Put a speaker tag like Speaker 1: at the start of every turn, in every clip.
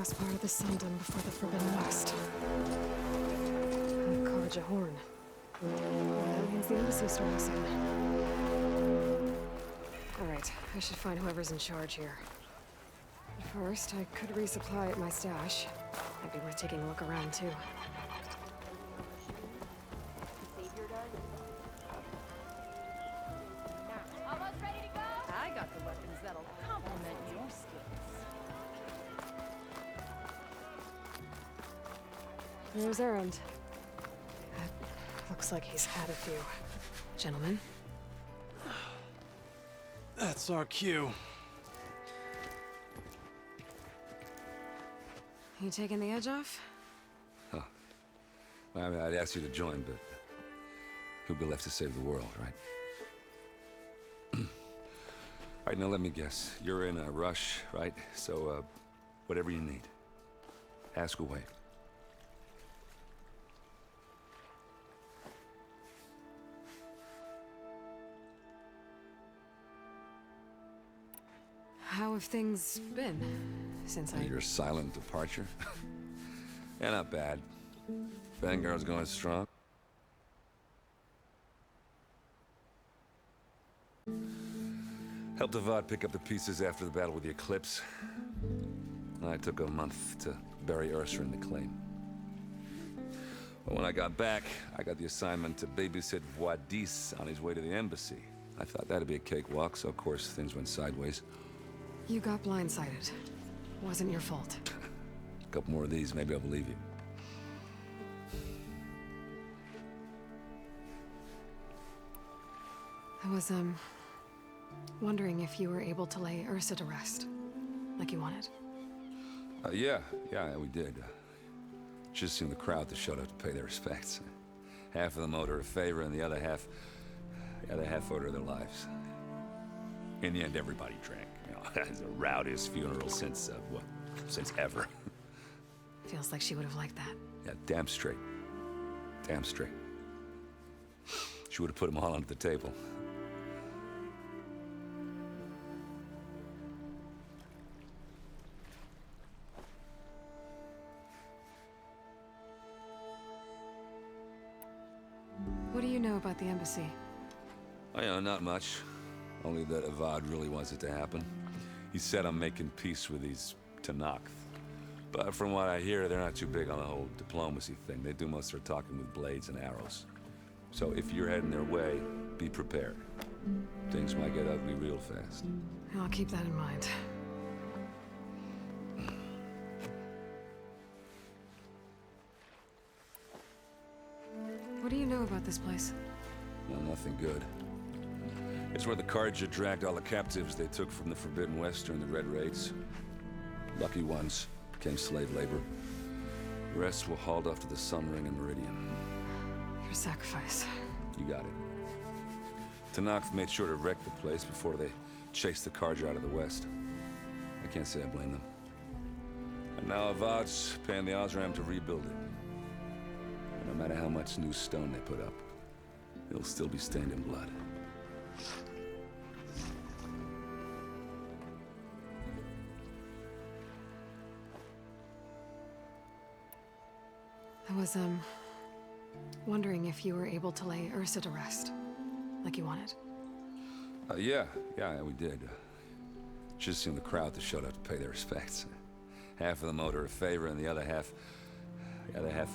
Speaker 1: last part of the Sundom before the Forbidden West. Karja Horn. That means the embassy storm soon. Alright, I should find whoever's in charge here. But first, I could resupply at my stash. Might be worth taking a look around, too.
Speaker 2: Almost ready to go? I got the weapons that'll complement your skills.
Speaker 1: There's Erend. Looks like he's had a few. Gentlemen?
Speaker 3: That's our cue.
Speaker 1: You taking the edge off?
Speaker 4: Well, I mean, I'd ask you to join, but who'd be left to save the world, right? All right, now let me guess. You're in a rush, right? So, whatever you need, ask away.
Speaker 1: How have things been since I...
Speaker 4: Your silent departure? Yeah, not bad. Vanguard's going strong. Helped Avad pick up the pieces after the battle with the Eclipse. I took a month to bury Ursa in the claim. But when I got back, I got the assignment to babysit Wadis on his way to the embassy. I thought that'd be a cakewalk, so of course things went sideways.
Speaker 1: You got blindsided. Wasn't your fault.
Speaker 4: A couple more of these, maybe I'll believe you.
Speaker 1: I was, wondering if you were able to lay Ursa to rest, like you wanted.
Speaker 4: Yeah, we did. Just seemed the crowd that showed up to pay their respects. Half of them owed her a favor, and the other half owed her their lives. In the end, everybody drank. You know, it's the rowdiest funeral since, since ever.
Speaker 1: Feels like she would have liked that.
Speaker 4: Yeah, damn straight. Damn straight. She would have put them all under the table.
Speaker 1: What do you know about the embassy?
Speaker 4: Oh, yeah, not much. Only that Avad really wants it to happen. He said I'm making peace with these Tenakth. But from what I hear, they're not too big on the whole diplomacy thing. They do most of their talking with blades and arrows. So if you're heading their way, be prepared. Things might get ugly real fast.
Speaker 1: I'll keep that in mind. What do you know about this place?
Speaker 4: No, nothing good. It's where the Carja dragged all the captives they took from the Forbidden West during the Red Raids. Lucky ones became slave labor. The rest were hauled off to the Sun Ring and Meridian.
Speaker 1: Your sacrifice.
Speaker 4: You got it. Tenakth made sure to wreck the place before they chased the Carja out of the West. I can't say I blame them. And now Avad's paying the Osram to rebuild it. And no matter how much new stone they put up, it'll still be stained in blood.
Speaker 1: I was, wondering if you were able to lay Ursa to rest, like you wanted.
Speaker 4: Yeah, we did. Just seemed the crowd that showed up to pay their respects. Half of them owed her a favor, and the other half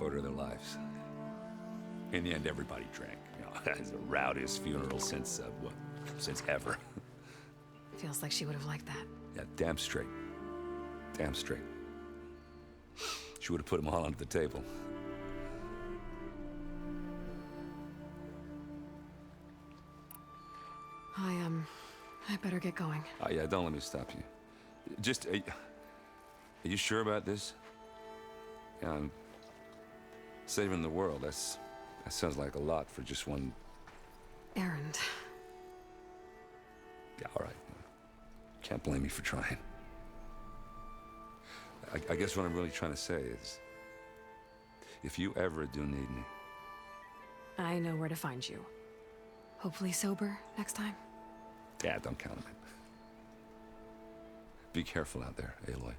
Speaker 4: owed her their lives. In the end, everybody drank. You know, it's the rowdiest funeral since, since ever.
Speaker 1: Feels like she would have liked that.
Speaker 4: Yeah, damn straight. Damn straight. She would have put them all under the table.
Speaker 1: I better get going.
Speaker 4: Oh, yeah, don't let me stop you. Just, are you sure about this? Yeah, I'm saving the world. That sounds like a lot for just one...
Speaker 1: Erend.
Speaker 4: Yeah, all right. Can't blame me for trying. I guess what I'm really trying to say is, if you ever do need me...
Speaker 1: I know where to find you. Hopefully sober next time.
Speaker 4: Yeah, don't count on it. Be careful out there, Aloy.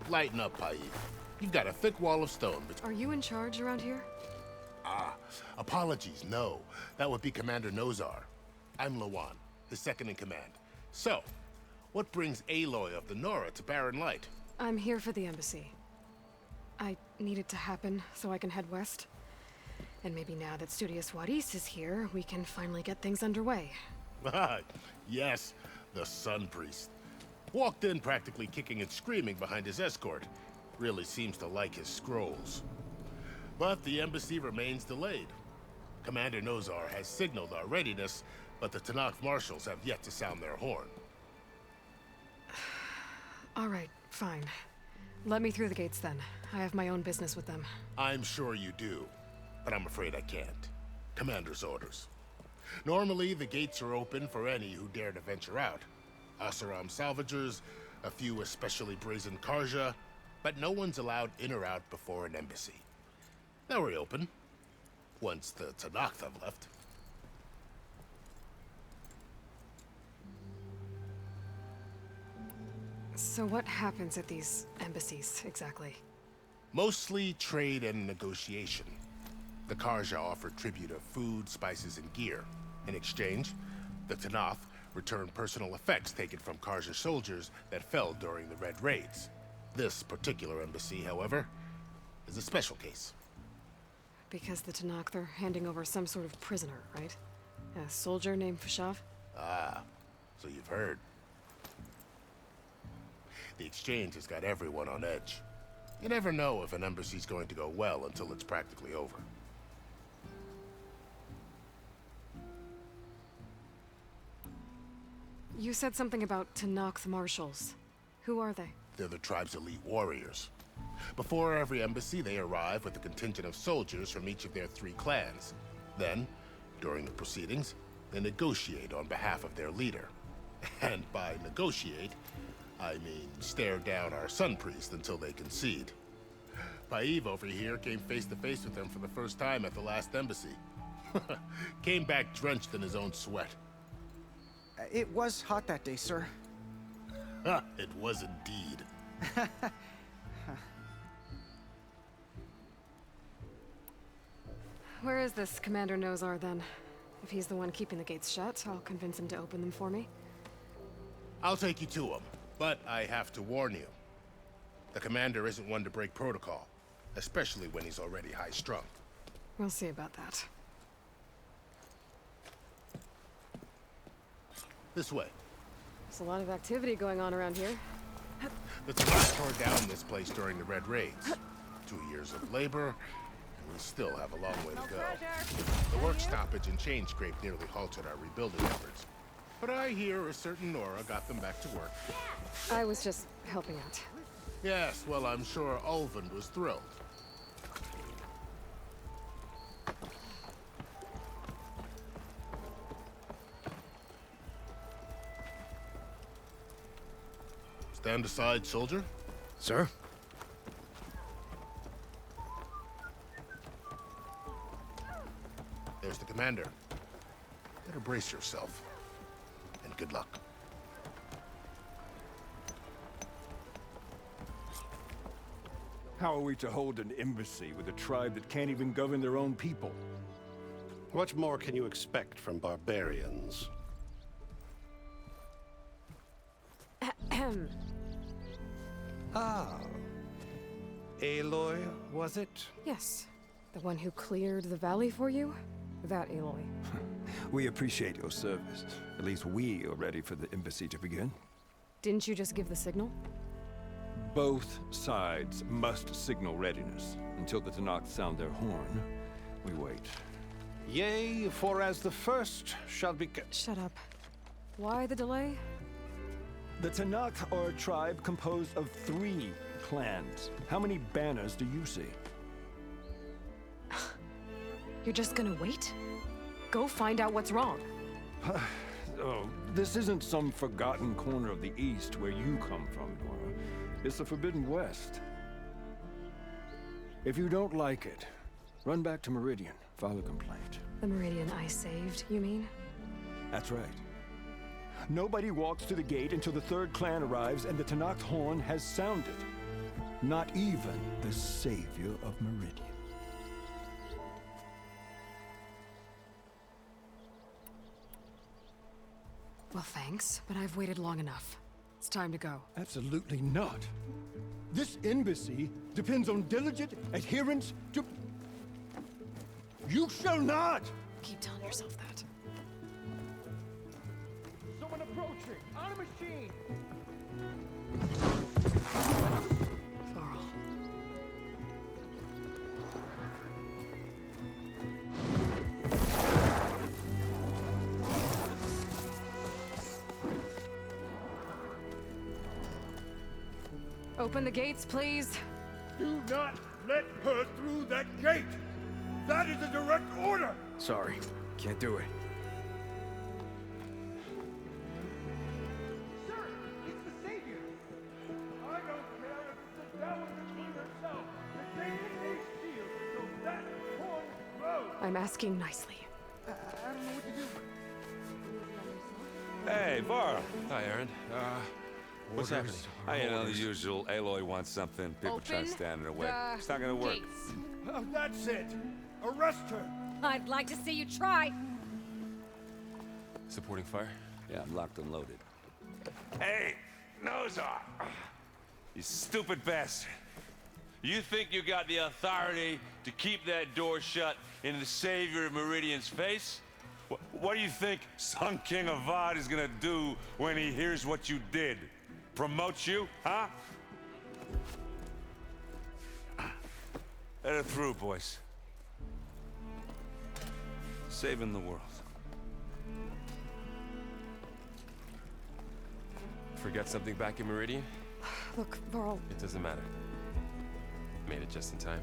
Speaker 5: Lighten up, Paib. You've got a thick wall of stone between...
Speaker 1: Are you in charge around here?
Speaker 5: Apologies, no. That would be Commander Nozar. I'm Lawan, his second in command. So, what brings Aloy of the Nora to Barren Light?
Speaker 1: I'm here for the embassy. I need it to happen so I can head west. And maybe now that Studious Juarez is here, we can finally get things underway.
Speaker 5: Yes, the Sun Priest. Walked in practically kicking and screaming behind his escort. Really seems to like his scrolls. But the embassy remains delayed. Commander Nozar has signaled our readiness, but the Tenakth marshals have yet to sound their horn.
Speaker 1: All right, fine. Let me through the gates then. I have my own business with them.
Speaker 5: I'm sure you do, but I'm afraid I can't. Commander's orders. Normally, the gates are open for any who dare to venture out. Asaram salvagers, a few especially brazen Karja, but no one's allowed in or out before an embassy. Now we're open, once the Tenakth have left.
Speaker 1: So what happens at these embassies, exactly?
Speaker 5: Mostly trade and negotiation. The Karja offer tribute of food, spices, and gear. In exchange, the Tenakth return personal effects taken from Karja soldiers that fell during the Red Raids. This particular embassy, however, is a special case.
Speaker 1: Because the Tenakth are handing over some sort of prisoner, right? A soldier named Fashav?
Speaker 5: Ah, so you've heard. The exchange has got everyone on edge. You never know if an embassy's going to go well until it's practically over.
Speaker 1: You said something about Tenakth marshals. Who are they?
Speaker 5: They're the tribe's elite warriors. Before every embassy, they arrive with a contingent of soldiers from each of their 3 clans. Then, during the proceedings, they negotiate on behalf of their leader. And by negotiate, I mean stare down our Sun Priest until they concede. Paib over here came face to face with them for the first time at the last embassy. Came back drenched in his own sweat.
Speaker 6: It was hot that day, sir.
Speaker 5: It was indeed.
Speaker 1: Where is this Commander Nozar, then? If he's the one keeping the gates shut, I'll convince him to open them for me.
Speaker 5: I'll take you to him, but I have to warn you. The commander isn't one to break protocol, especially when he's already high-strung.
Speaker 1: We'll see about that.
Speaker 5: This way.
Speaker 1: There's a lot of activity going on around here.
Speaker 5: The Tenakth tore down this place during the Red Raids. 2 years of labor, and we still have a long way to go. The work stoppage and chain scrape nearly halted our rebuilding efforts. But I hear a certain Nora got them back to work.
Speaker 1: I was just helping out.
Speaker 5: Yes, well, I'm sure Ulvund was thrilled. Stand aside, soldier.
Speaker 3: Sir?
Speaker 5: There's the commander. Better brace yourself. And good luck.
Speaker 7: How are we to hold an embassy with a tribe that can't even govern their own people?
Speaker 8: What more can you expect from barbarians?
Speaker 1: Ahem.
Speaker 9: Ah. Aloy, was it?
Speaker 1: Yes. The one who cleared the valley for you? That Aloy.
Speaker 7: We appreciate your service. At least we are ready for the embassy to begin.
Speaker 1: Didn't you just give the signal?
Speaker 7: Both sides must signal readiness. Until the Tenakth sound their horn, we wait.
Speaker 8: Yea, for as the first shall be...
Speaker 1: Shut up. Why the delay?
Speaker 7: The Tenakth are a tribe composed of 3 clans. How many banners do you see?
Speaker 1: You're just gonna wait? Go find out what's wrong.
Speaker 7: Oh, this isn't some forgotten corner of the East where you come from, Nora. It's the Forbidden West. If you don't like it, run back to Meridian, file a complaint.
Speaker 1: The Meridian I saved, you mean?
Speaker 7: That's right. Nobody walks to the gate until the 3rd clan arrives and the Tenakth horn has sounded. Not even the savior of Meridian.
Speaker 1: Well, thanks, but I've waited long enough. It's time to go.
Speaker 7: Absolutely not. This embassy depends on diligent adherence to... You shall not!
Speaker 1: Keep telling yourself that.
Speaker 7: Someone approaching! On a machine!
Speaker 1: Varl. Open the gates, please.
Speaker 7: Do not let her through that gate! That is a direct order!
Speaker 6: Sorry, can't do it.
Speaker 7: Sir, it's the savior! I don't care if it's the devil the queen herself! The gate is sealed, so that won't grow!
Speaker 1: I'm asking nicely.
Speaker 6: I don't know what to do.
Speaker 4: Hey, Varl.
Speaker 3: Hi, Aaron. What's happening?
Speaker 4: You know, the usual. Aloy wants something. People try to
Speaker 2: Open
Speaker 4: stand in her way.
Speaker 2: the
Speaker 4: It's not gonna work.
Speaker 2: gates.
Speaker 7: That's it! Arrest her!
Speaker 2: I'd like to see you try.
Speaker 3: Supporting fire?
Speaker 4: Yeah, I'm locked and loaded. Hey, Nozar! You stupid bastard. You think you got the authority to keep that door shut in the savior of Meridian's face? What do you think Sun King Avad is gonna do when he hears what you did? Promote you, huh? Let her through, boys. Saving the world.
Speaker 3: Forget something back in Meridian?
Speaker 1: Look, Varl,
Speaker 3: It doesn't matter. Made it just in time.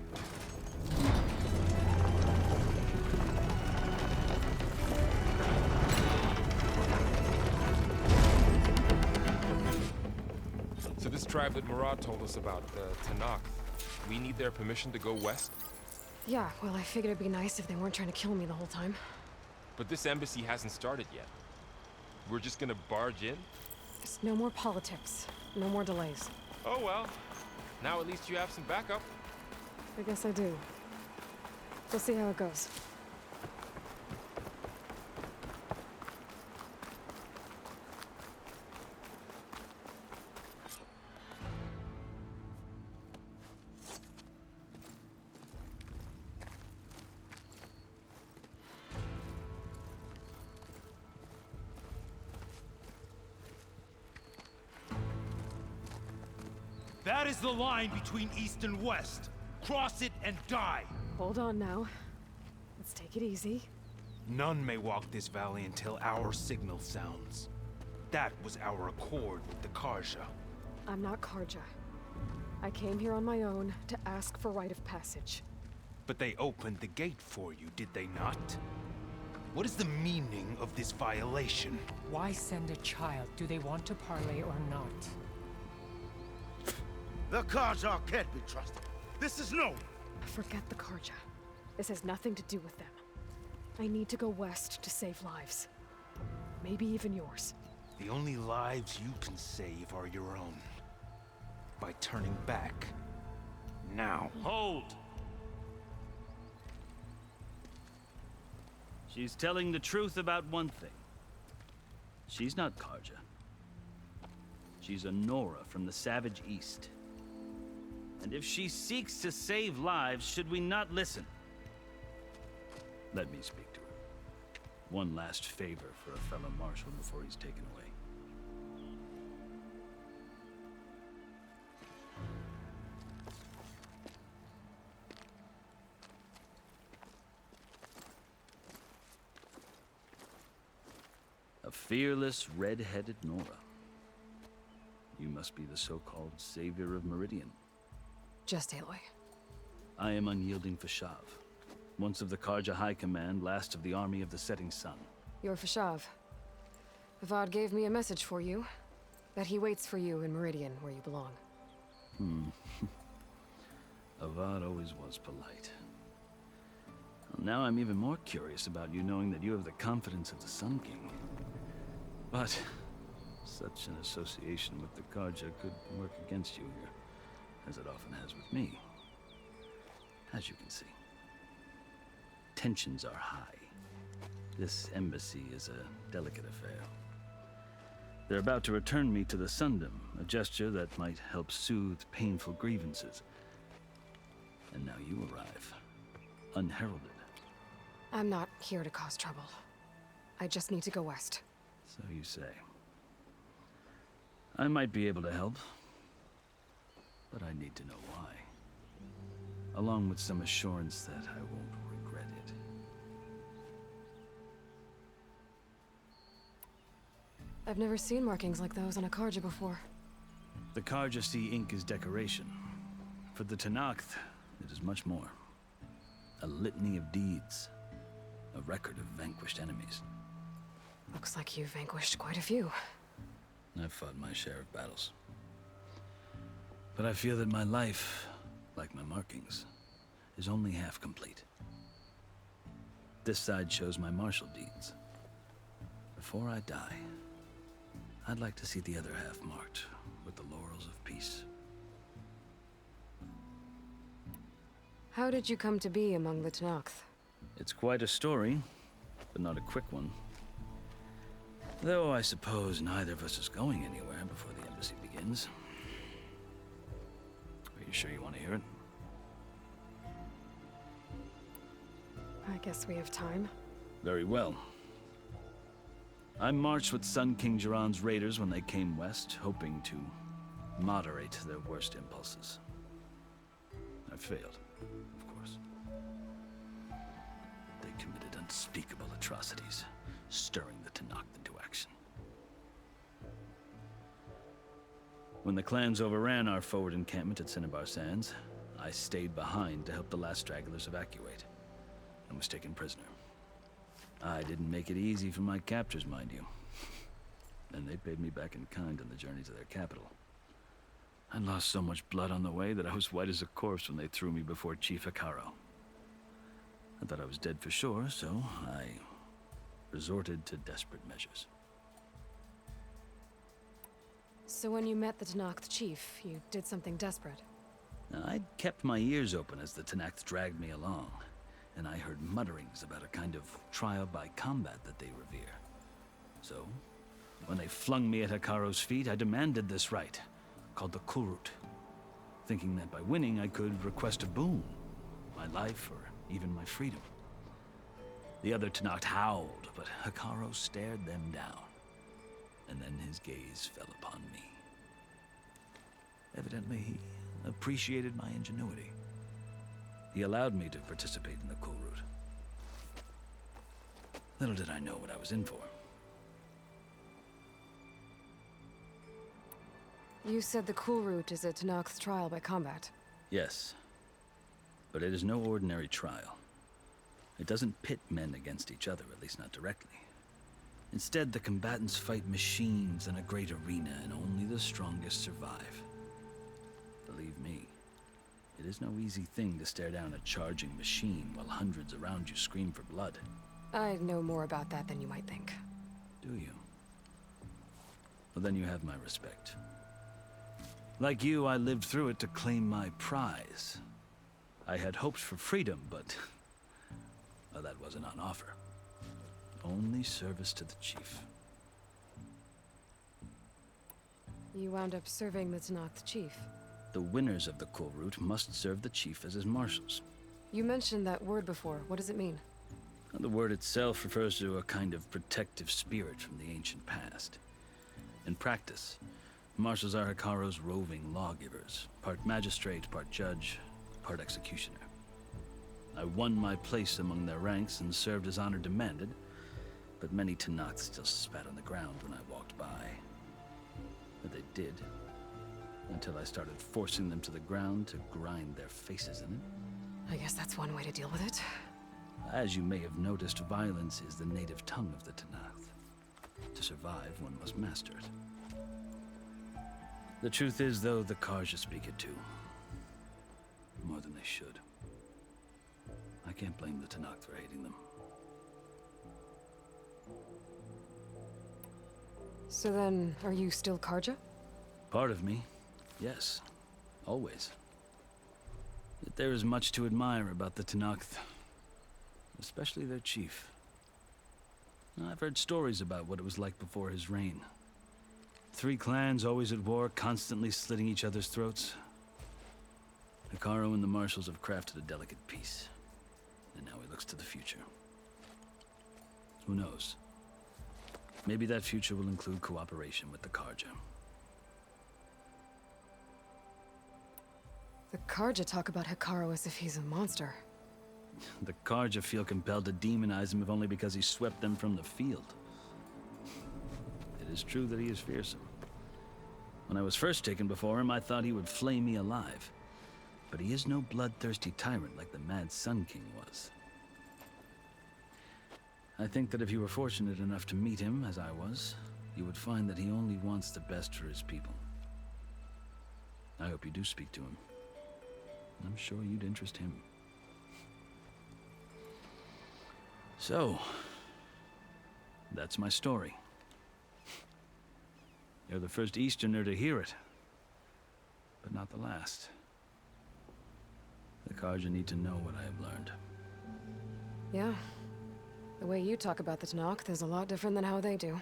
Speaker 3: So this tribe that Murad told us about, the Tanakh, we need their permission to go west?
Speaker 1: yeah, well, I figured it'd be nice if they weren't trying to kill me the whole time.
Speaker 3: But this embassy hasn't started yet. We're just gonna barge in?
Speaker 1: Just no more politics. No more delays.
Speaker 3: Oh well. Now at least you have some backup.
Speaker 1: I guess I do. We'll see how it goes.
Speaker 10: That is the line between East and West. Cross it and die.
Speaker 1: Hold on now. Let's take it easy.
Speaker 10: None may walk this valley until our signal sounds. That was our accord with the Karja.
Speaker 1: I'm not Karja. I came here on my own to ask for rite of passage.
Speaker 10: But they opened the gate for you, did they not? What is the meaning of this violation?
Speaker 11: Why send a child? Do they want to parley or not?
Speaker 10: The Karja can't be trusted. This is no.
Speaker 1: Forget the Karja. This has nothing to do with them. I need to go west to save lives. Maybe even yours.
Speaker 10: The only lives you can save are your own. By turning back. Now.
Speaker 12: Hold! She's telling the truth about one thing. She's not Karja. She's a Nora from the Savage East. And if she seeks to save lives, should we not listen? Let me speak to her. One last favor for a fellow marshal before he's taken away. A fearless, red-headed Nora. You must be the so-called savior of Meridian.
Speaker 1: Just Aloy.
Speaker 12: I am Unyielding Fashav, once of the Karja High Command, last of the army of the Setting Sun.
Speaker 1: You're Fashav. Avad gave me a message for you. That he waits for you in Meridian, where you belong.
Speaker 12: Avad always was polite. Well, now I'm even more curious about you knowing that you have the confidence of the Sun King. But such an association with the Karja could work against you here. as it often has with me. As you can see, tensions are high. This embassy is a delicate affair. They're about to return me to the Sundom, a gesture that might help soothe painful grievances. And now you arrive, unheralded.
Speaker 1: I'm not here to cause trouble. I just need to go west.
Speaker 12: So you say. I might be able to help, but I need to know why. Along with some assurance that I won't regret it.
Speaker 1: I've never seen markings like those on a Karja before.
Speaker 12: The Karja see ink as decoration. For the Tenakth, it is much more. A litany of deeds. A record of vanquished enemies.
Speaker 1: Looks like you've vanquished quite a few.
Speaker 12: I've fought my share of battles. But I feel that my life, like my markings, is only half complete. This side shows my martial deeds. Before I die, I'd like to see the other half marked with the laurels of peace.
Speaker 1: How did you come to be among the Tenakth?
Speaker 12: It's quite a story, but not a quick one. Though I suppose neither of us is going anywhere before the embassy begins. Are you sure you want to hear it?
Speaker 1: I guess we have time.
Speaker 12: Very well. I marched with Sun King Jiran's raiders when they came west, hoping to moderate their worst impulses. I failed, of course. They committed unspeakable atrocities, stirring the Tenakth into action. When the clans overran our forward encampment at Cinnabar Sands, I stayed behind to help the last stragglers evacuate, and was taken prisoner. I didn't make it easy for my captors, mind you. And they paid me back in kind on the journey to their capital. I lost so much blood on the way that I was white as a corpse when they threw me before Chief Hekarro. I thought I was dead for sure, so I resorted to desperate measures.
Speaker 1: So when you met the Tenakth chief, you did something desperate?
Speaker 12: Now, I'd kept my ears open as the Tenakth dragged me along, and I heard mutterings about a kind of trial by combat that they revere. So, when they flung me at Hekarro's feet, I demanded this right, called the Kulrut, thinking that by winning I could request a boon, my life or even my freedom. The other Tenakth howled, but Hekarro stared them down, and then his gaze fell upon me. Evidently, he appreciated my ingenuity. He allowed me to participate in the Kulrut. Little did I know what I was in for.
Speaker 1: You said the Kulrut is a Tenakth trial by combat.
Speaker 12: Yes, but it is no ordinary trial. It doesn't pit men against each other, at least not directly. Instead, the combatants fight machines in a great arena, and only the strongest survive. Believe me, it is no easy thing to stare down a charging machine while hundreds around you scream for blood.
Speaker 1: I know more about that than you might think.
Speaker 12: Do you? Well, then you have my respect. Like you, I lived through it to claim my prize. I had hopes for freedom, but well, that wasn't on offer. Only service to the chief.
Speaker 1: You wound up serving the Tenakth chief.
Speaker 12: The winners of the Kulrut must serve the chief as his marshals.
Speaker 1: You mentioned that word before. What does it mean?
Speaker 12: The word itself refers to a kind of protective spirit from the ancient past. In practice, marshals are Hekarro's roving lawgivers, part magistrate, part judge, part executioner. I won my place among their ranks and served as honor demanded, but many Tenakth still spat on the ground when I walked by. But they did, until I started forcing them to the ground to grind their faces in it.
Speaker 1: I guess that's one way to deal with it.
Speaker 12: As you may have noticed, violence is the native tongue of the Tenakth. To survive, one must master it. The truth is, though, the Karja speak it too. More than they should. I can't blame the Tenakth for hating them.
Speaker 1: So then, are you still Karja?
Speaker 12: Part of me, yes. Always. Yet there is much to admire about the Tenakth, especially their chief. I've heard stories about what it was like before his reign. 3 clans always at war, constantly slitting each other's throats. Hekarro and the Marshals have crafted a delicate peace, and now he looks to the future. Who knows? Maybe that future will include cooperation with the Carja.
Speaker 1: The Carja talk about Hekarro as if he's a monster.
Speaker 12: The Carja feel compelled to demonize him if only because he swept them from the field. It is true that he is fearsome. When I was first taken before him, I thought he would flay me alive. But he is no bloodthirsty tyrant like the Mad Sun King was. I think that if you were fortunate enough to meet him, as I was, you would find that he only wants the best for his people. I hope you do speak to him. I'm sure you'd interest him. So, that's my story. You're the first Easterner to hear it, but not the last. The Carja need to know what I have learned.
Speaker 1: Yeah. The way you talk about the Tenakth is a lot different than how they do.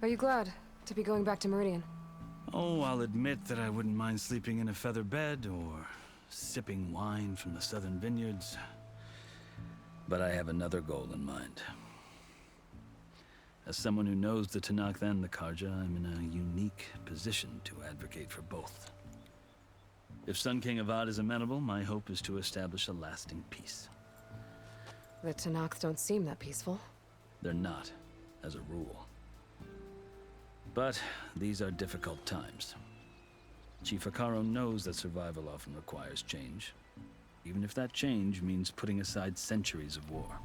Speaker 1: Are you glad to be going back to Meridian?
Speaker 12: Oh, I'll admit that I wouldn't mind sleeping in a feather bed or sipping wine from the southern vineyards. But I have another goal in mind. As someone who knows the Tenakth and the Carja, I'm in a unique position to advocate for both. If Sun King Avad is amenable, my hope is to establish a lasting peace.
Speaker 1: The Tenakth don't seem that peaceful.
Speaker 12: They're not, as a rule. But these are difficult times. Chief Hekarro knows that survival often requires change, even if that change means putting aside centuries of war.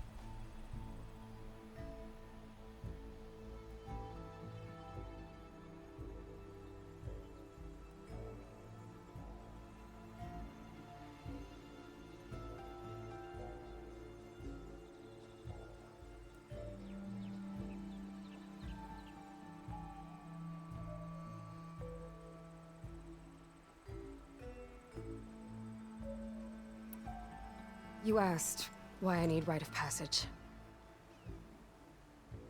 Speaker 1: You asked why I need rite of passage.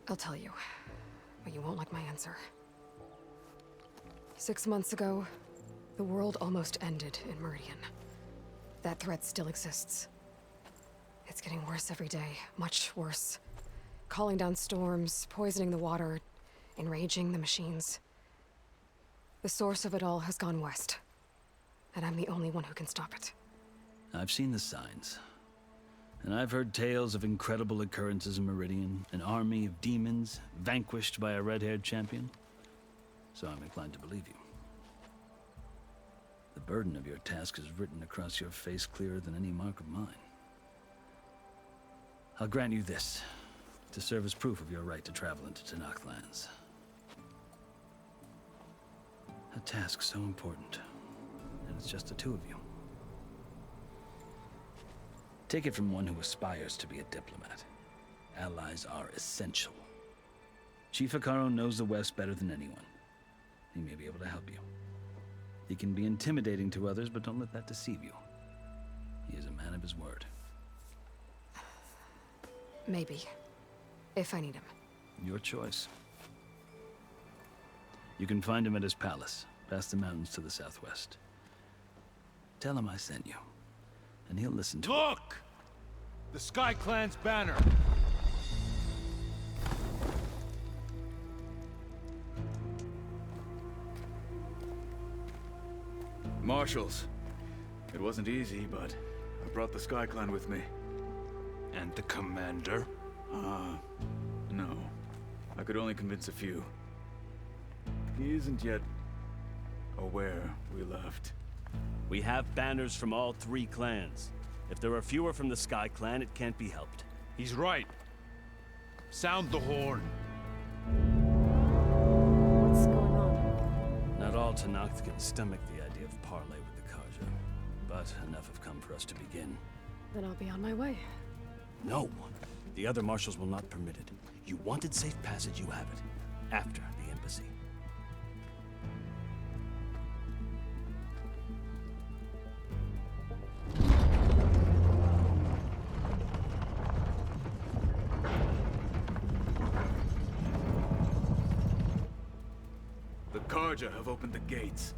Speaker 1: I'll tell you, but you won't like my answer. 6 months ago, the world almost ended in Meridian. That threat still exists. It's getting worse every day, much worse. Calling down storms, poisoning the water, enraging the machines. The source of it all has gone west, and I'm the only one who can stop it.
Speaker 12: I've seen the signs. And I've heard tales of incredible occurrences in Meridian, an army of demons vanquished by a red-haired champion. So I'm inclined to believe you. The burden of your task is written across your face clearer than any mark of mine. I'll grant you this, to serve as proof of your right to travel into Tenakth lands. A task so important, and it's just the 2 of you. Take it from one who aspires to be a diplomat. Allies are essential. Chief Hekarro knows the West better than anyone. He may be able to help you. He can be intimidating to others, but don't let that deceive you. He is a man of his word.
Speaker 1: Maybe. If I need him.
Speaker 12: Your choice. You can find him at his palace, past the mountains to the southwest. Tell him I sent you, and he'll listen to
Speaker 10: Look! The Sky Clan's banner!
Speaker 6: Marshals. It wasn't easy, but I brought the Sky Clan with me.
Speaker 10: And the commander?
Speaker 6: No. I could only convince a few. He isn't yet aware we left.
Speaker 13: We have banners from all 3 clans. If there are fewer from the Sky Clan, it can't be helped.
Speaker 10: He's right. Sound the horn.
Speaker 1: What's going on?
Speaker 12: Not all Tenakth can stomach the idea of parley with the Carja, but enough have come for us to begin.
Speaker 1: Then I'll be on my way.
Speaker 13: No. The other marshals will not permit it. You wanted safe passage, you have it. After the embassy.
Speaker 6: Karja have opened the gates.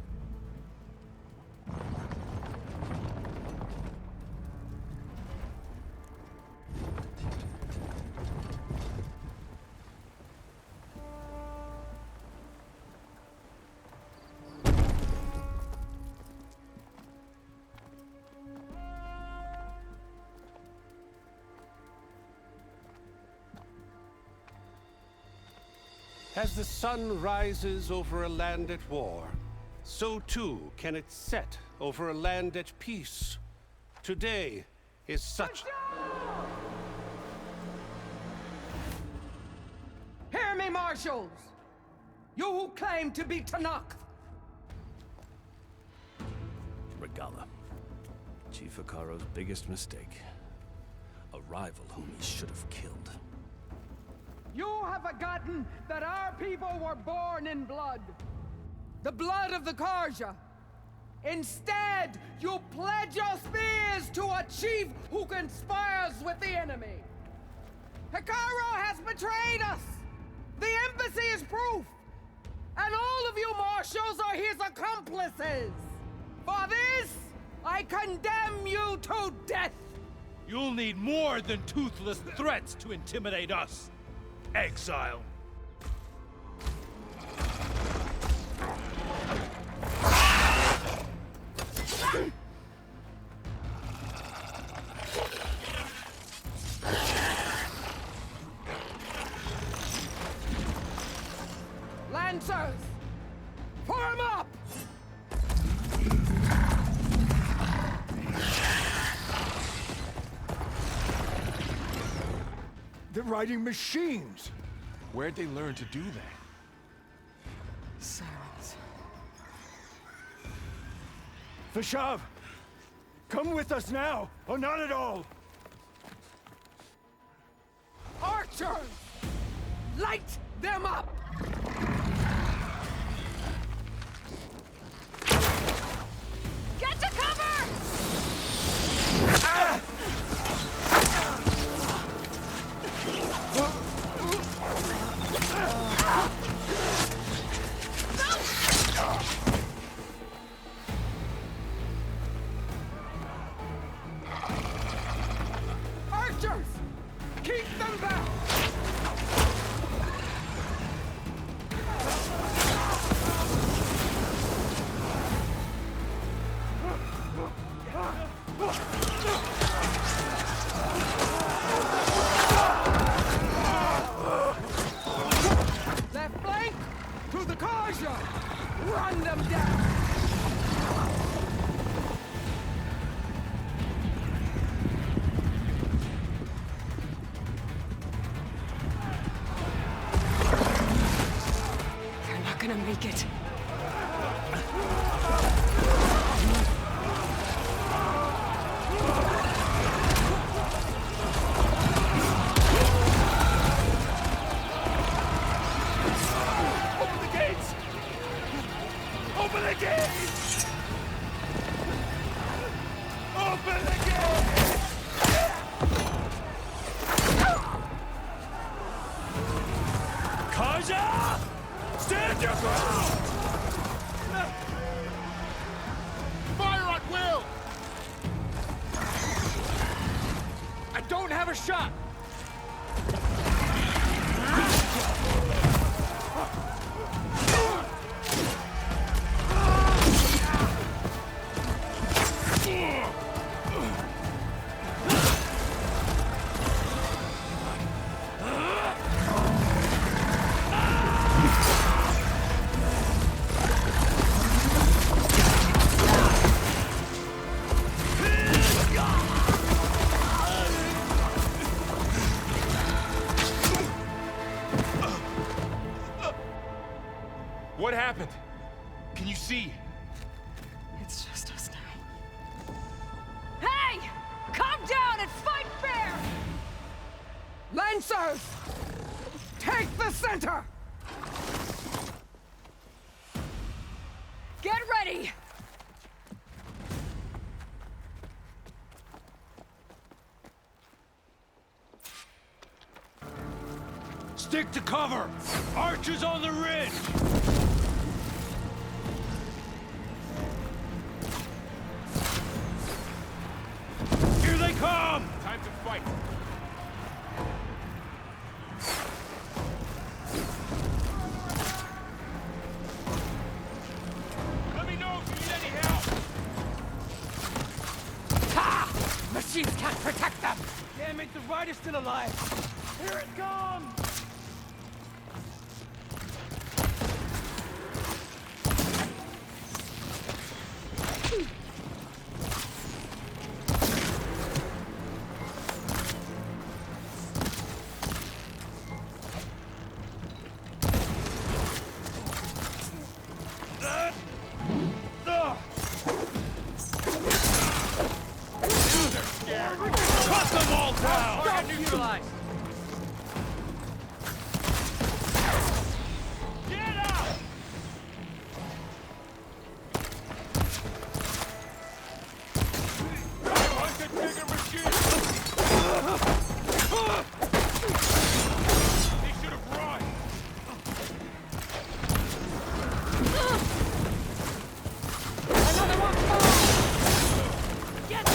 Speaker 8: As the sun rises over a land at war, so too can it set over a land at peace. Today is such...
Speaker 14: Hear me, marshals! You who claim to be Tenakth!
Speaker 13: Regalla. Chief Hekarro's biggest mistake. A rival whom he should have killed.
Speaker 14: You have forgotten that our people were born in blood. The blood of the Karja. Instead, you pledge your spears to a chief who conspires with the enemy. Hekarro has betrayed us! The embassy is proof! And all of you marshals are his accomplices! For this, I condemn you to death!
Speaker 10: You'll need more than toothless threats to intimidate us. Exile.
Speaker 14: Lancers! Form up!
Speaker 7: They're riding machines.
Speaker 3: Where'd they learn to do that?
Speaker 1: Silence.
Speaker 7: Fashav, come with us now, or not at all.
Speaker 14: Archers! Light them up!
Speaker 2: Get to cover!
Speaker 14: Ah! Archers! Keep them back! Left flank! To the Karja! Run them down!
Speaker 1: They're not gonna make it.
Speaker 10: Open the gates! Open the gates! Open the gates! Karja! Stand your ground!
Speaker 7: Fire at will! I don't have a shot!
Speaker 3: What happened? Can you see?
Speaker 1: It's just us now.
Speaker 2: Hey! Calm down and fight fair!
Speaker 14: Lancers! Take the center!
Speaker 2: Get ready!
Speaker 10: Stick to cover! Archers on the ridge!
Speaker 3: right. Let me know if you need any help.
Speaker 11: Ha! Machines can't protect them!
Speaker 10: Damn it, the rider's still alive! Here it comes!
Speaker 12: Cut them all down!
Speaker 10: Target neutralized!
Speaker 3: Get out! Like a bigger machine! They should have run!
Speaker 11: Another one!
Speaker 12: Get them!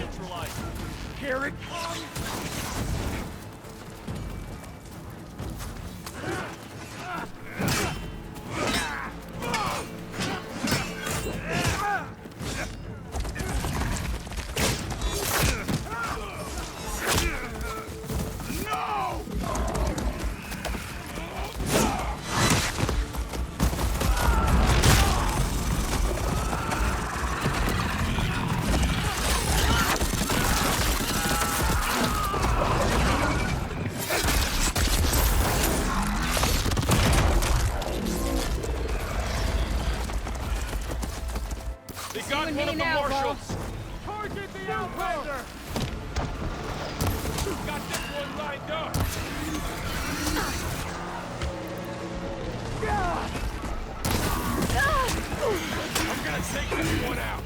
Speaker 12: Neutralized.
Speaker 10: Here it comes!
Speaker 3: They got one of the
Speaker 14: now,
Speaker 3: marshals!
Speaker 7: Target the Outlander!
Speaker 3: Got this one lined up! I'm gonna take this one out!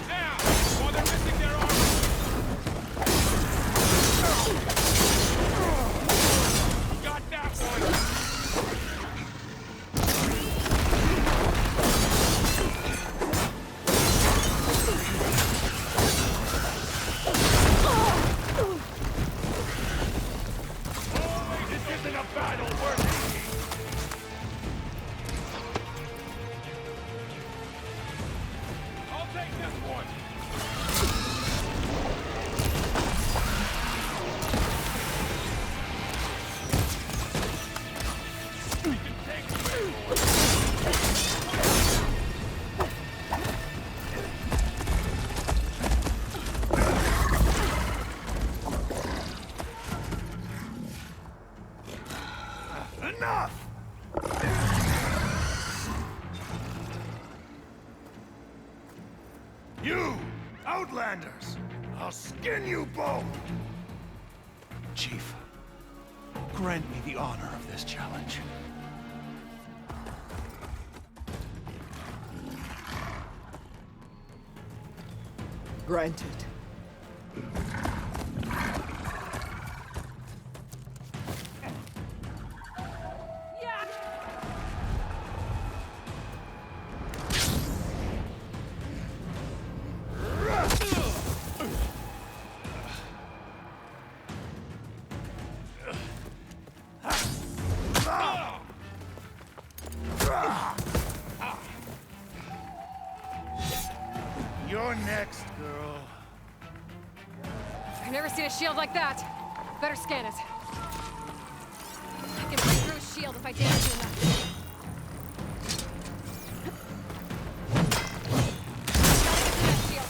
Speaker 3: Now, while they're missing their armor! Got that one! This isn't a battle worth it! I'll take this one! We can take the big one!
Speaker 7: Enough! You, Outlanders! I'll skin you both!
Speaker 10: Chief, grant me the honor of this challenge.
Speaker 14: Granted.
Speaker 7: You're next, girl.
Speaker 1: I've never seen a shield like that. Better scan it. I can break through a shield if I damage you enough. Gotta get to that shield.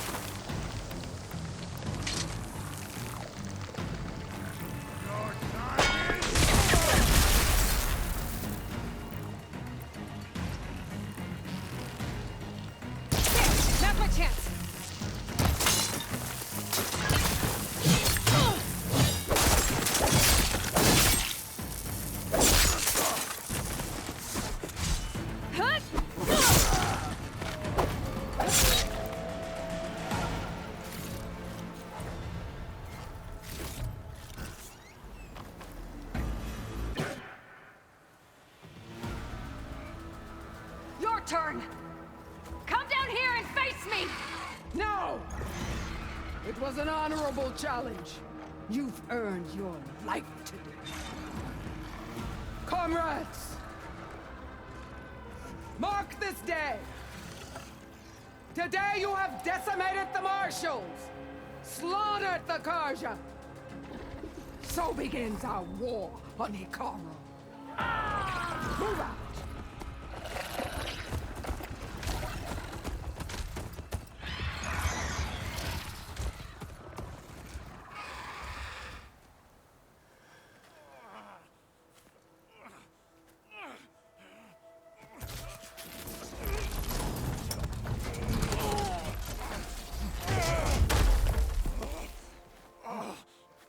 Speaker 1: Now's my chance. turn! Come down here and face me!
Speaker 14: No! It was an honorable challenge. You've earned your life today. Comrades! Mark this day! Today you have decimated the Marshals! Slaughtered the Karja! So begins our war on Hikaru. Move out!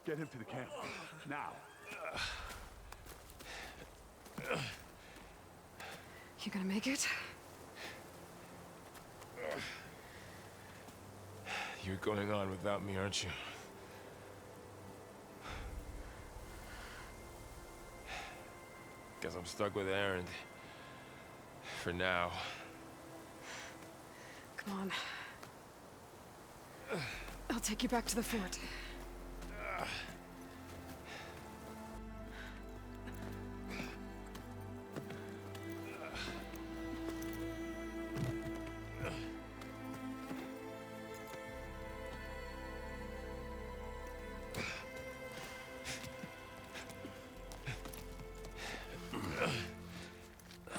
Speaker 7: Get him to the camp. Now.
Speaker 1: You gonna make it?
Speaker 3: You're going on without me, aren't you? Guess I'm stuck with Erend. For now.
Speaker 1: Come on. I'll take you back to the fort.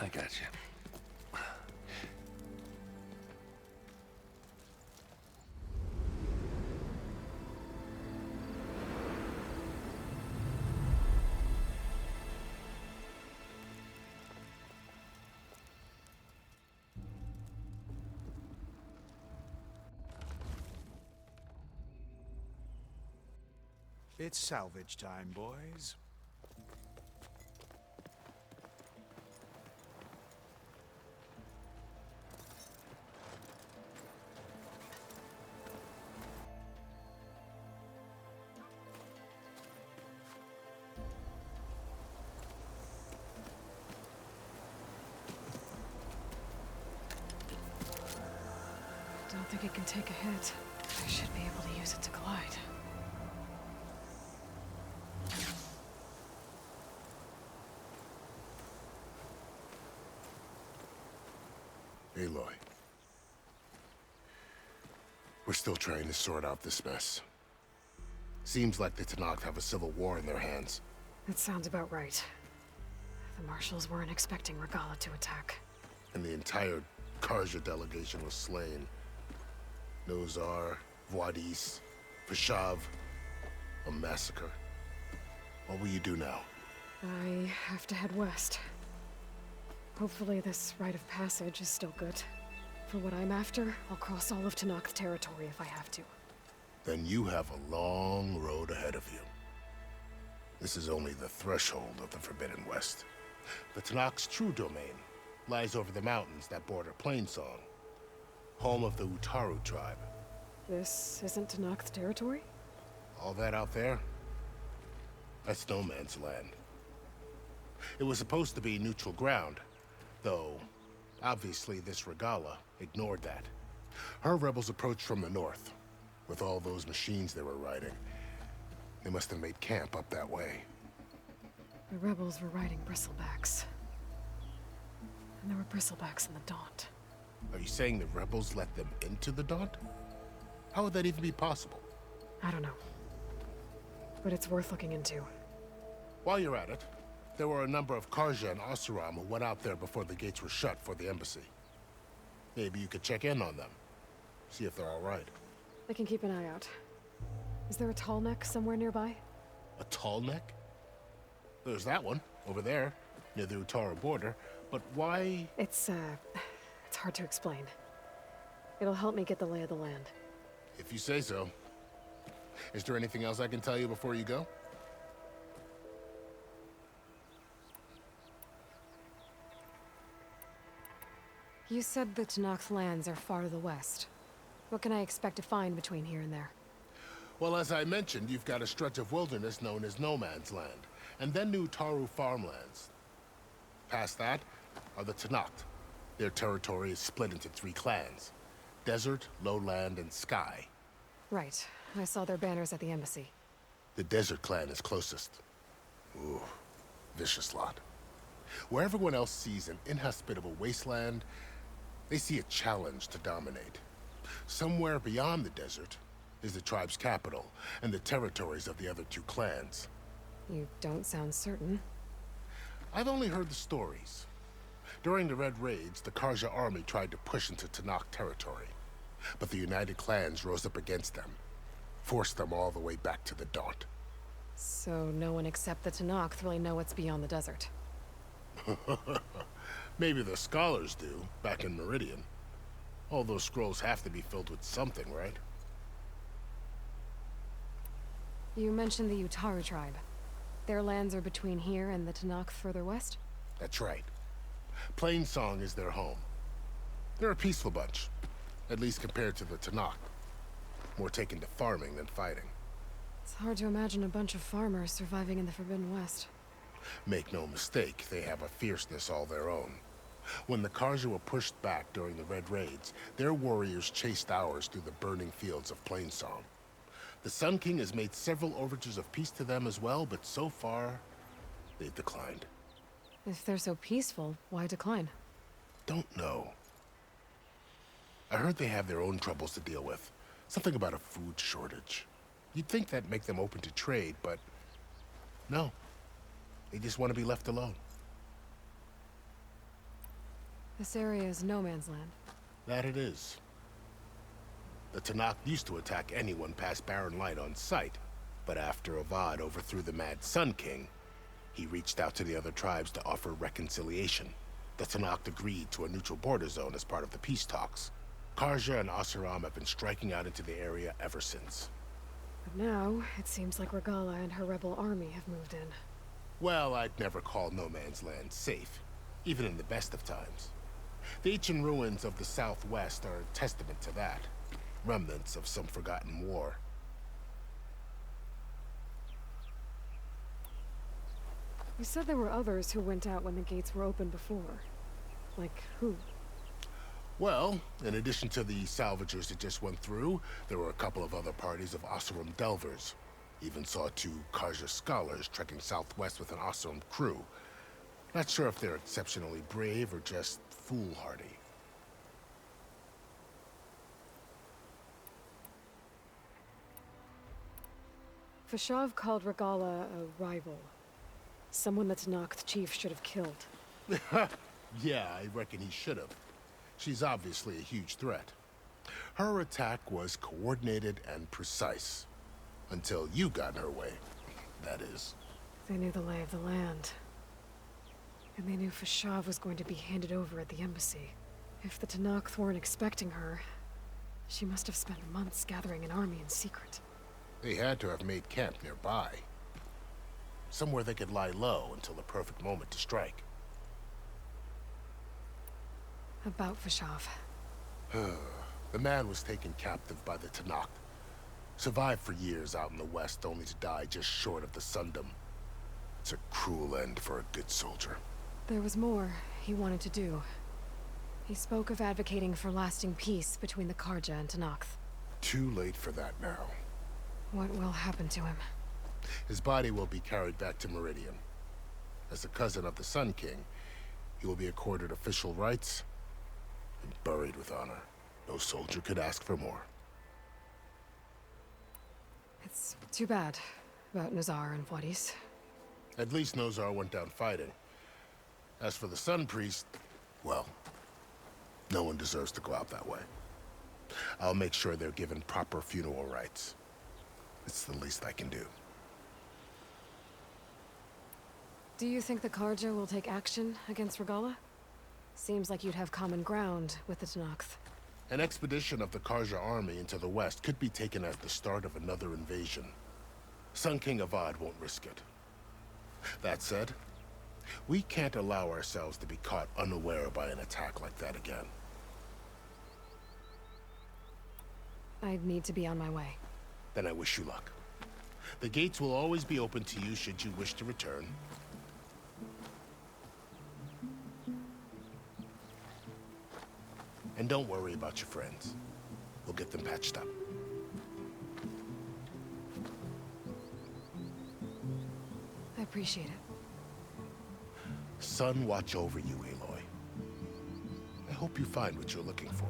Speaker 4: I got you.
Speaker 10: It's salvage time, boys.
Speaker 1: Don't think it can take a hit. I should be able to use it to glide.
Speaker 5: Aloy. We're still trying to sort out this mess. Seems like the Tenakth have a civil war in their hands.
Speaker 1: That sounds about right. The Marshals weren't expecting Regalla to attack.
Speaker 5: And the entire Karja delegation was slain. Nozar, Vuadis, Vashav. A massacre. What will you do now?
Speaker 1: I have to head west. Hopefully this rite of passage is still good. For what I'm after, I'll cross all of Tenakth territory if I have to.
Speaker 5: Then you have a long road ahead of you. This is only the threshold of the Forbidden West. The Tenakth's true domain lies over the mountains that border Plainsong, home of the Utaru tribe.
Speaker 1: This isn't Tenakth territory?
Speaker 5: All that out there? That's no man's land. It was supposed to be neutral ground, though obviously this Regalla ignored that. Her rebels approached from the north, with all those machines they were riding. They must have made camp up that way.
Speaker 1: The rebels were riding bristlebacks. And there were bristlebacks in the Daunt.
Speaker 5: Are you saying the rebels let them into the Daunt? How would that even be possible?
Speaker 1: I don't know. But it's worth looking into.
Speaker 5: While you're at it, there were a number of Karja and Oseram who went out there before the gates were shut for the embassy. Maybe you could check in on them. See if they're all right.
Speaker 1: I can keep an eye out. Is there a tall neck somewhere nearby?
Speaker 5: A tall neck? There's that one, over there, near the Utaru border. But why?
Speaker 1: It's hard to explain. It'll help me get the lay of the land.
Speaker 5: If you say so. Is there anything else I can tell you before you go?
Speaker 1: You said the Tenakth lands are far to the west. What can I expect to find between here and there?
Speaker 5: Well, as I mentioned, you've got a stretch of wilderness known as No Man's Land, and then new Utaru farmlands. Past that are the Tenakth, Their territory is split into 3 clans: Desert, Lowland, and Sky.
Speaker 1: Right. I saw their banners at the embassy.
Speaker 5: The Desert clan is closest. Ooh, vicious lot. Where everyone else sees an inhospitable wasteland, they see a challenge to dominate. Somewhere beyond the desert is the tribe's capital and the territories of the other 2 clans.
Speaker 1: You don't sound certain.
Speaker 5: I've only heard the stories. During the Red Raids, the Karja army tried to push into Tenakth territory, but the United Clans rose up against them, forced them all the way back to the Daunt.
Speaker 1: So no one except the Tenakth really know what's beyond the desert.
Speaker 5: Maybe the scholars do, back in Meridian. All those scrolls have to be filled with something, right?
Speaker 1: You mentioned the Utaru tribe. Their lands are between here and the Tenakth further west?
Speaker 5: That's right. Plainsong is their home. They're a peaceful bunch, at least compared to the Tenakth. More taken to farming than fighting.
Speaker 1: It's hard to imagine a bunch of farmers surviving in the Forbidden West.
Speaker 5: Make no mistake, they have a fierceness all their own. When the Karja were pushed back during the Red Raids, their warriors chased ours through the burning fields of Plainsong. The Sun King has made several overtures of peace to them as well, but so far, they've declined.
Speaker 1: If they're so peaceful, why decline?
Speaker 5: Don't know. I heard they have their own troubles to deal with. Something about a food shortage. You'd think that'd make them open to trade, but no. They just want to be left alone.
Speaker 1: This area is no man's land.
Speaker 5: That it is. The Tenakth used to attack anyone past Barren Light on sight, but after Avad overthrew the Mad Sun King, he reached out to the other tribes to offer reconciliation. The Tenakth agreed to a neutral border zone as part of the peace talks. Karja and Oseram have been striking out into the area ever since.
Speaker 1: But now, it seems like Regala and her rebel army have moved in.
Speaker 5: Well, I'd never call no man's land safe, even in the best of times. The ancient ruins of the Southwest are a testament to that. Remnants of some forgotten war.
Speaker 1: You said there were others who went out when the gates were open before. Like who?
Speaker 5: Well, in addition to the salvagers that just went through, there were a couple of other parties of Oseram Delvers. Even saw 2 Karja scholars trekking southwest with an Oseram crew. Not sure if they're exceptionally brave or just foolhardy.
Speaker 1: Fashav called Regala a rival. Someone the Tenakth chief should have killed.
Speaker 5: Yeah, I reckon he should have. She's obviously a huge threat. Her attack was coordinated and precise. Until you got in her way, that is.
Speaker 1: They knew the lay of the land. And they knew Fashav was going to be handed over at the embassy. If the Tenakth weren't expecting her, she must have spent months gathering an army in secret.
Speaker 5: They had to have made camp nearby. Somewhere they could lie low until the perfect moment to strike.
Speaker 1: About Fashav.
Speaker 5: The man was taken captive by the Tenakth. Survived for years out in the west, only to die just short of the Sundom. It's a cruel end for a good soldier.
Speaker 1: There was more he wanted to do. He spoke of advocating for lasting peace between the Karja and Tenakth.
Speaker 5: Too late for that now.
Speaker 1: What will happen to him?
Speaker 5: His body will be carried back to Meridian. As a cousin of the Sun King, he will be accorded official rights and buried with honor. No soldier could ask for more.
Speaker 1: It's too bad about Nazar and Wadis.
Speaker 5: At least Nozar went down fighting. As for the Sun Priest, well, no one deserves to go out that way. I'll make sure they're given proper funeral rites. It's the least I can do.
Speaker 1: Do you think the Karja will take action against Regala? Seems like you'd have common ground with the Tenakth.
Speaker 5: An expedition of the Karja army into the west could be taken as the start of another invasion. Sun King Avad won't risk it. That said, we can't allow ourselves to be caught unaware by an attack like that again.
Speaker 1: I'd need to be on my way.
Speaker 5: Then I wish you luck. The gates will always be open to you should you wish to return. And don't worry about your friends. We'll get them patched up.
Speaker 1: I appreciate it.
Speaker 5: Sun watch over you, Aloy. I hope you find what you're looking for.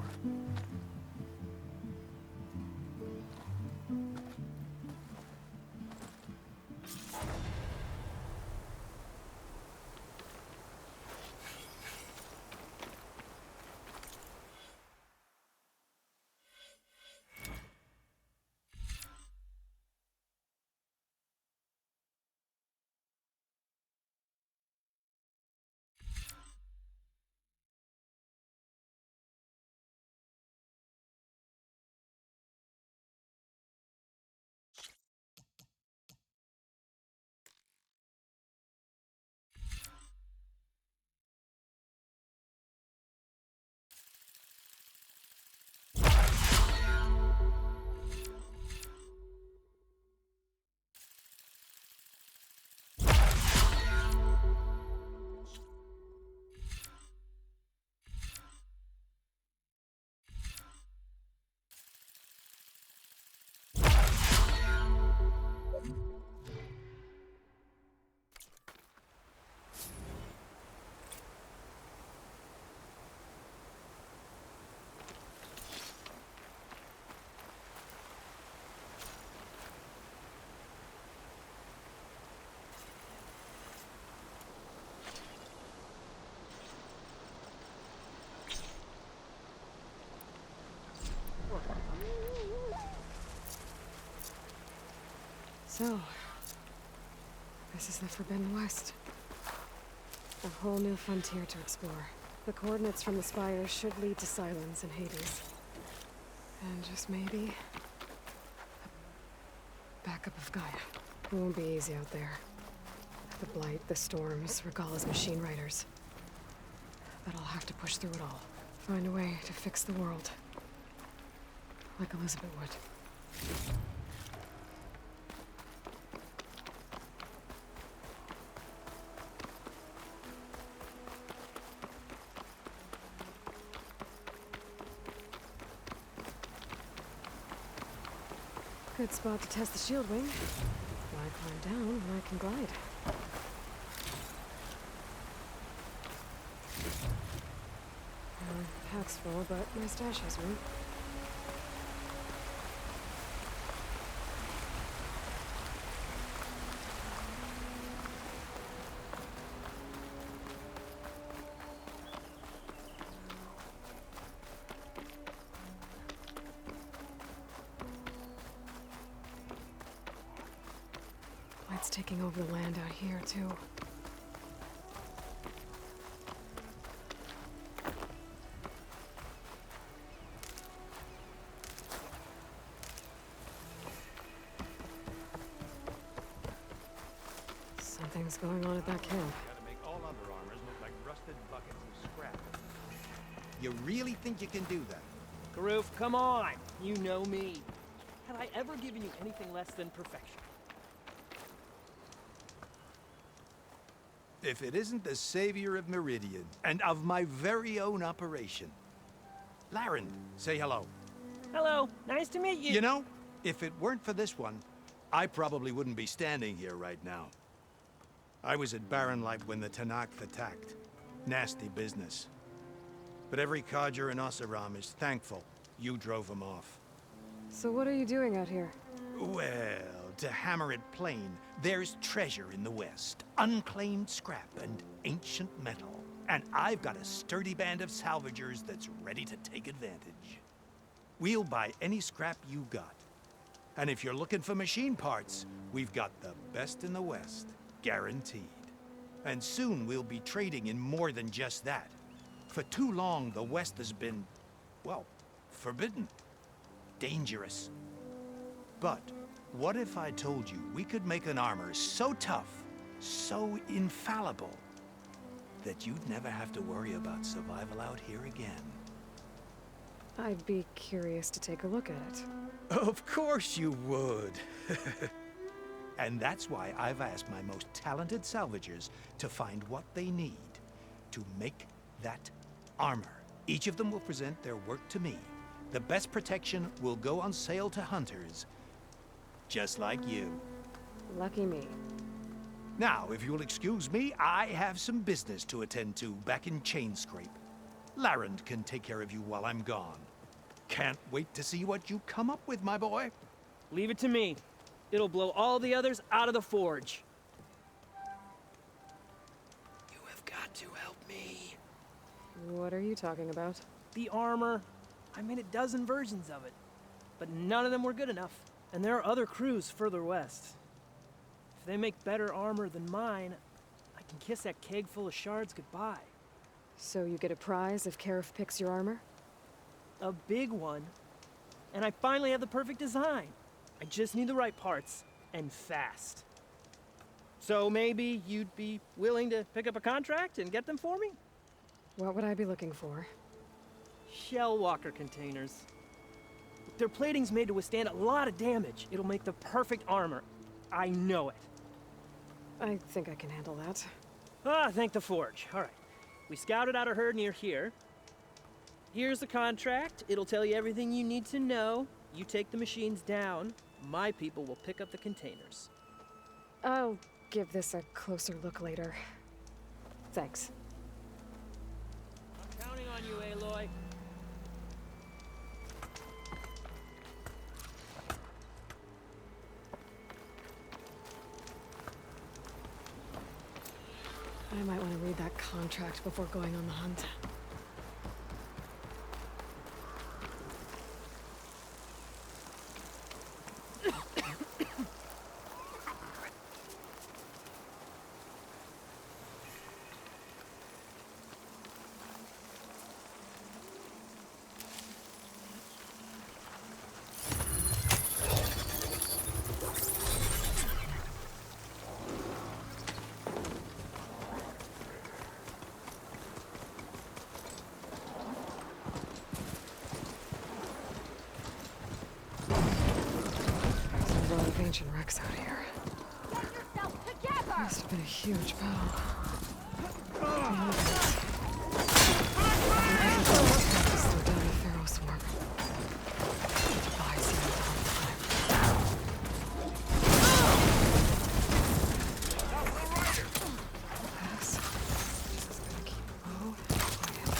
Speaker 1: So, this is the Forbidden West. A whole new frontier to explore. The coordinates from the spires should lead to Sylens and Hades. And just maybe... a backup of Gaia. It won't be easy out there. The Blight, the Storms, Regalla's machine riders. But I'll have to push through it all. Find a way to fix the world. Like Elizabeth would. Good spot to test the shield wing. Why climb down when I can glide? Pack's full, but my stash has room. Light's taking over the land out here, too. Something's going on at that camp.
Speaker 10: Gotta make all other armors look like rusted buckets of scrap. You really think you can do that?
Speaker 15: Karuf, come on! You know me. Have I ever given you anything less than perfection?
Speaker 10: If it isn't the savior of Meridian, and of my very own operation. Laren, say hello.
Speaker 15: Hello, nice to meet you.
Speaker 10: You know, if it weren't for this one, I probably wouldn't be standing here right now. I was at Barrenlight when the Tenakth attacked. Nasty business. But every Carja in Oseram is thankful you drove them off.
Speaker 1: So what are you doing out here?
Speaker 10: Well, to hammer it plain, there's treasure in the West. Unclaimed scrap and ancient metal. And I've got a sturdy band of salvagers that's ready to take advantage. We'll buy any scrap you got. And if you're looking for machine parts, we've got the best in the West. Guaranteed. And soon we'll be trading in more than just that. For too long, the West has been, well, forbidden. Dangerous. But what if I told you we could make an armor so tough, so infallible, that you'd never have to worry about survival out here again?
Speaker 1: I'd be curious to take a look at it.
Speaker 10: Of course you would. And that's why I've asked my most talented salvagers to find what they need to make that armor. Each of them will present their work to me. The best protection will go on sale to hunters, just like you.
Speaker 1: Lucky me.
Speaker 10: Now, if you'll excuse me, I have some business to attend to back in Chainscrape. Larend can take care of you while I'm gone. Can't wait to see what you come up with, my boy.
Speaker 15: Leave it to me. It'll blow all the others out of the forge.
Speaker 11: You have got to help me.
Speaker 1: What are you talking about?
Speaker 15: The armor. I made a dozen versions of it, but none of them were good enough. And there are other crews further west. If they make better armor than mine, I can kiss that keg full of shards goodbye.
Speaker 1: So you get a prize if Karif picks your armor?
Speaker 15: A big one. And I finally have the perfect design. I just need the right parts, and fast. So maybe you'd be willing to pick up a contract and get them for me?
Speaker 1: What would I be looking for?
Speaker 15: Shell walker containers. Their plating's made to withstand a lot of damage. It'll make the perfect armor. I know it.
Speaker 1: I think I can handle that.
Speaker 15: Ah, thank the forge. All right. We scouted out a herd near here. Here's the contract. It'll tell you everything you need to know. You take the machines down. My people will pick up the containers.
Speaker 1: I'll give this a closer look later. Thanks.
Speaker 15: I'm counting on you, Aloy.
Speaker 1: I might want to read that contract before going on the hunt. Ancient wrecks out here.
Speaker 2: Get yourself together!
Speaker 1: Must have been a huge battle. Slow down the Pharaoh swarm. I've seen it all the time. Yes. Just gonna keep low and quiet.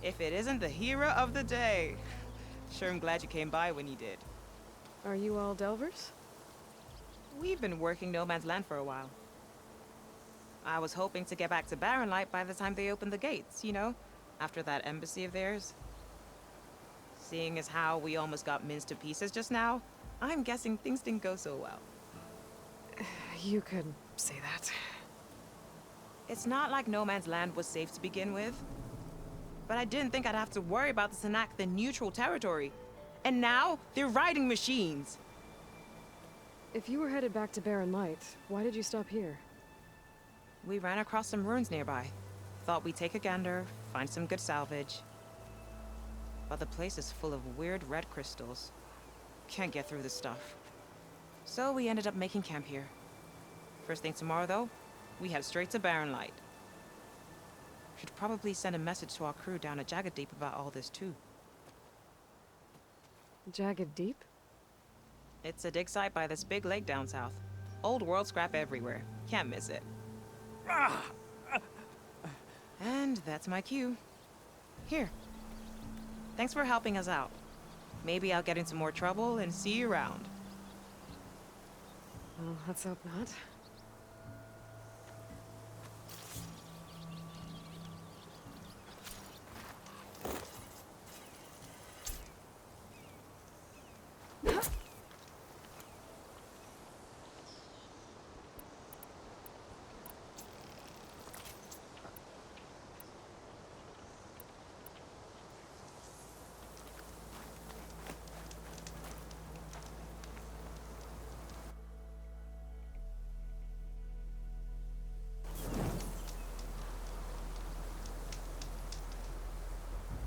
Speaker 16: If it isn't the hero of the day. Sure, I'm glad you came by when you did.
Speaker 1: Are you all Delvers?
Speaker 16: We've been working No Man's Land for a while. I was hoping to get back to Barren Light by the time they opened the gates, you know? After that embassy of theirs. Seeing as how we almost got minced to pieces just now, I'm guessing things didn't go so well.
Speaker 1: You could say that.
Speaker 16: It's not like No Man's Land was safe to begin with. But I didn't think I'd have to worry about the Tenakth in neutral territory. And now, they're riding machines.
Speaker 1: If you were headed back to Barren Light, why did you stop here?
Speaker 16: We ran across some ruins nearby. Thought we'd take a gander, find some good salvage. But the place is full of weird red crystals. Can't get through this stuff. So we ended up making camp here. First thing tomorrow, though, we head straight to Barren Light. Should probably send a message to our crew down at Jagged Deep about all this, too.
Speaker 1: Jagged Deep?
Speaker 16: It's a dig site by this big lake down south. Old world scrap everywhere. Can't miss it. And that's my cue. Here. Thanks for helping us out. Maybe I'll get into more trouble and see you around.
Speaker 1: Well, let's hope not.